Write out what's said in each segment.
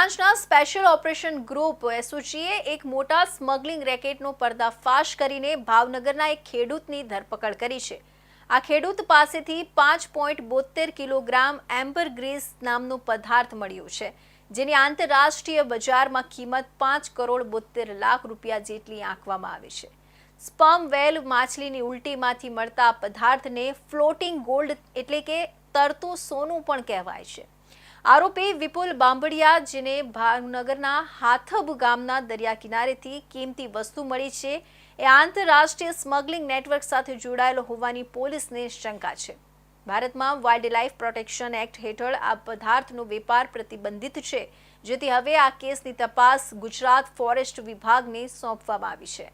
બ્રાન્ચના special operation group એસઓજીએ એક મોટા સ્મગલિંગ રેકેટનો પર્દાફાશ કરીને ભાવનગરના એક ખેડૂતની ધરપકડ કરી છે। આ ખેડૂત પાસેથી 5.72 કિલોગ્રામ એમ્બરગ્રીસ નામનો પદાર્થ મળ્યો છે, જેની આંતરરાષ્ટ્રીય બજારમાં કિંમત 5.72 લાખ રૂપિયા જેટલી આંકવામાં આવી છે। સ્પર્મ વેલ માછલીની ઉલટીમાંથી મળતા આ પદાર્થને ફ્લોટિંગ ગોલ્ડ એટલે કે તરતું સોનું પણ કહેવાય છે। આરોપી વિપુલ બાંભડિયા, જેને ભાવનગરના હાથબ ગામના દરિયા કિનારેથી કિંમતી વસ્તુ મળી છે, એ આંતરરાષ્ટ્રીય સ્મગલિંગ નેટવર્ક સાથે જોડાયેલો હોવાની પોલીસને શંકા છે। ભારતમાં વાઇલ્ડ લાઇફ પ્રોટેક્શન એક્ટ હેઠળ આ પદાર્થનો વેપાર પ્રતિબંધિત છે, જેથી હવે આ કેસની તપાસ ગુજરાત ફોરેસ્ટ વિભાગને સોંપવામાં આવી છે।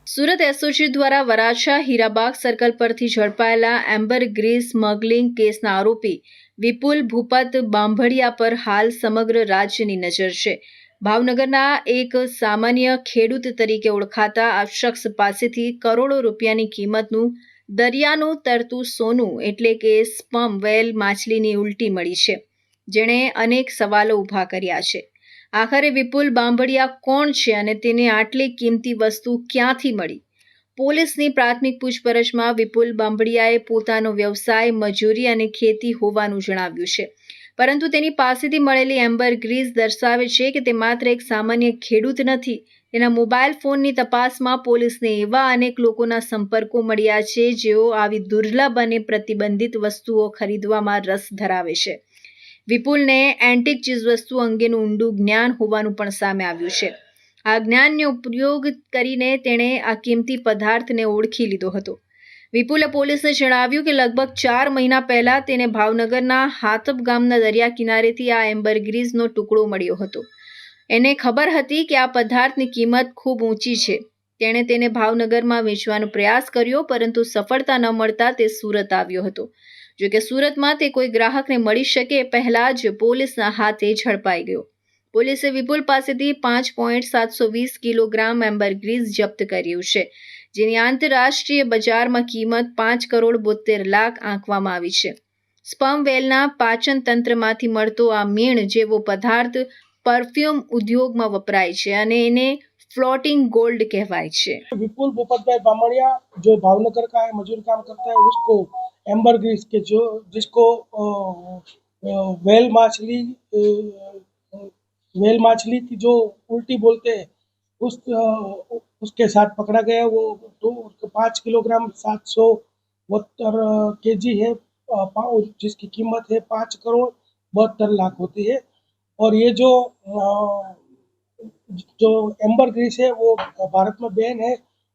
સુરત એસઓજી દ્વારા વરાછા હીરાબાગ સર્કલ પરથી ઝડપાયેલા એમ્બરગ્રીસ સ્મગલિંગ કેસના આરોપી વિપુલ ભૂપત બાંભડિયા પર હાલ સમગ્ર રાજ્યની નજર છે। ભાવનગરના એક સામાન્ય ખેડૂત તરીકે ઓળખાતા આ શખ્સ પાસેથી કરોડો રૂપિયાની કિંમતનું દરિયાનું તરતું સોનું એટલે કે સ્પર્મ વેલ માછલીની ઉલટી મળી છે, જેણે અનેક સવાલો ઊભા કર્યા છે। આખરે વિપુલ બાંભડિયા કોણ છે અને તેને આટલી કિંમતી વસ્તુ ક્યાંથી મળી? પોલીસની પ્રાથમિક પૂછપરછમાં વિપુલ બાંભડિયાએ પોતાનો વ્યવસાય મજૂરી અને ખેતી હોવાનું જણાવ્યું છે, પરંતુ તેની પાસેથી મળેલી એમ્બરગ્રીસ દર્શાવે છે કે તે માત્ર એક સામાન્ય ખેડૂત નથી। તેના મોબાઈલ ફોનની તપાસમાં પોલીસને એવા અનેક લોકોના સંપર્કો મળ્યા છે, જેઓ આવી દુર્લભ અને પ્રતિબંધિત વસ્તુઓ ખરીદવામાં રસ ધરાવે છે। વિપુલને એન્ટિક ચીજવસ્તુ અંગેનું ઊંડું જ્ઞાન હોવાનું પણ સામે આવ્યું છે। આ જ્ઞાનનો ઉપયોગ કરીને તેણે આ કિંમતી પદાર્થને ઓળખી લીધો હતો। વિપુલે પોલીસને જણાવ્યું કે લગભગ 4 મહિના પહેલા તેને ભાવનગરના હાથબ ગામના દરિયા કિનારેથી આ એમ્બરગ્રીસનો ટુકડો મળ્યો હતો। એને ખબર હતી કે આ પદાર્થની કિંમત ખૂબ ઊંચી છે। તેણે તેને ભાવનગરમાં વેચવાનો પ્રયાસ કર્યો, પરંતુ સફળતા ન મળતા તે સુરત આવ્યો હતો। જો કે સુરતમાં તે કોઈ ગ્રાહકને મળી શકે એ પહેલા જ પોલીસના હાથે ઝડપાઈ ગયો। પોલીસે વિપુલ પાસેથી 5.720 કિલોગ્રામ એમ્બરગ્રીસ જપ્ત કર્યું છે, જેની આંતરરાષ્ટ્રીય બજારમાં કિંમત 5.72 લાખ આંકવામાં આવી છે। સ્પર્મ વેલના પાચન તંત્રમાંથી મળતો આ મીણ જેવો પદાર્થ પરફ્યુમ ઉદ્યોગમાં વપરાય છે અને એને फ्लोटिंग गोल्ड कहवाय છે। विपुल भूपतभाई बामड़िया जो भावनगर का है, मजदूर काम करता है, उसको एम्बरग्रीस के जिसको वेल माछली की जो उल्टी बोलते हैं उसके साथ पकड़ा गया। वो 5 किलोग्राम 772 kg है, जिसकी कीमत है 5.72 लाख होती है। और ये जो एम्बरग्रीस है वो भारत में बैन है,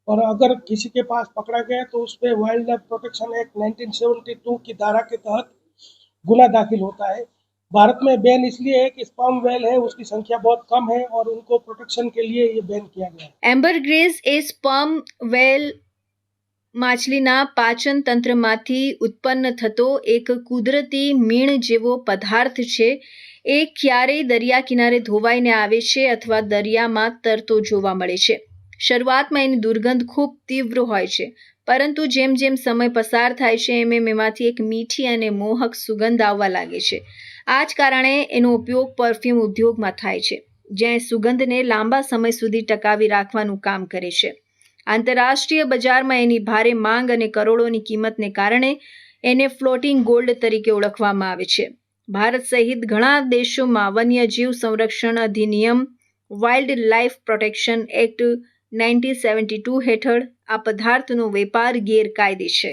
और अगर किसी के पास पकड़ा गया तो उस पर वाइल्ड लाइफ प्रोटेक्शन एक्ट 1972 की धारा के तहत गुना दाखिल होता है। भारत में बैन इसलिए है कि स्पर्म वेल है उसकी संख्या बहुत कम है और उनको प्रोटेक्शन के लिए ये बैन किया गया है। एम्बरग्रीस ए स्पर्म वेल માછલીના પાચન તંત્રમાંથી ઉત્પન્ન થતો એક કુદરતી મીણ જેવો પદાર્થ છે। એ ક્યારેય દરિયા કિનારે ધોવાઈને આવે છે અથવા દરિયામાં તરતો જોવા મળે છે। શરૂઆતમાં એની દુર્ગંધ ખૂબ તીવ્ર હોય છે, પરંતુ જેમ જેમ સમય પસાર થાય છે એમ એમાંથી એક મીઠી અને મોહક સુગંધ આવવા લાગે છે। આ જ કારણે એનો ઉપયોગ પરફ્યુમ ઉદ્યોગમાં થાય છે, જ્યાં સુગંધને લાંબા સમય સુધી ટકાવી રાખવાનું કામ કરે છે। આંતરરાષ્ટ્રીય બજારમાં એની ભારે માંગ અને કરોડોની કિંમતને કારણે એને ફ્લોટિંગ ગોલ્ડ તરીકે ઓળખવામાં આવે છે। ભારત સહિત ઘણા દેશોમાં વન્યજીવ સંરક્ષણ અધિનિયમ વાઇલ્ડ લાઇફ પ્રોટેક્શન એક્ટ 1972 હેઠળ આ પદાર્થનો વેપાર ગેરકાયદે છે।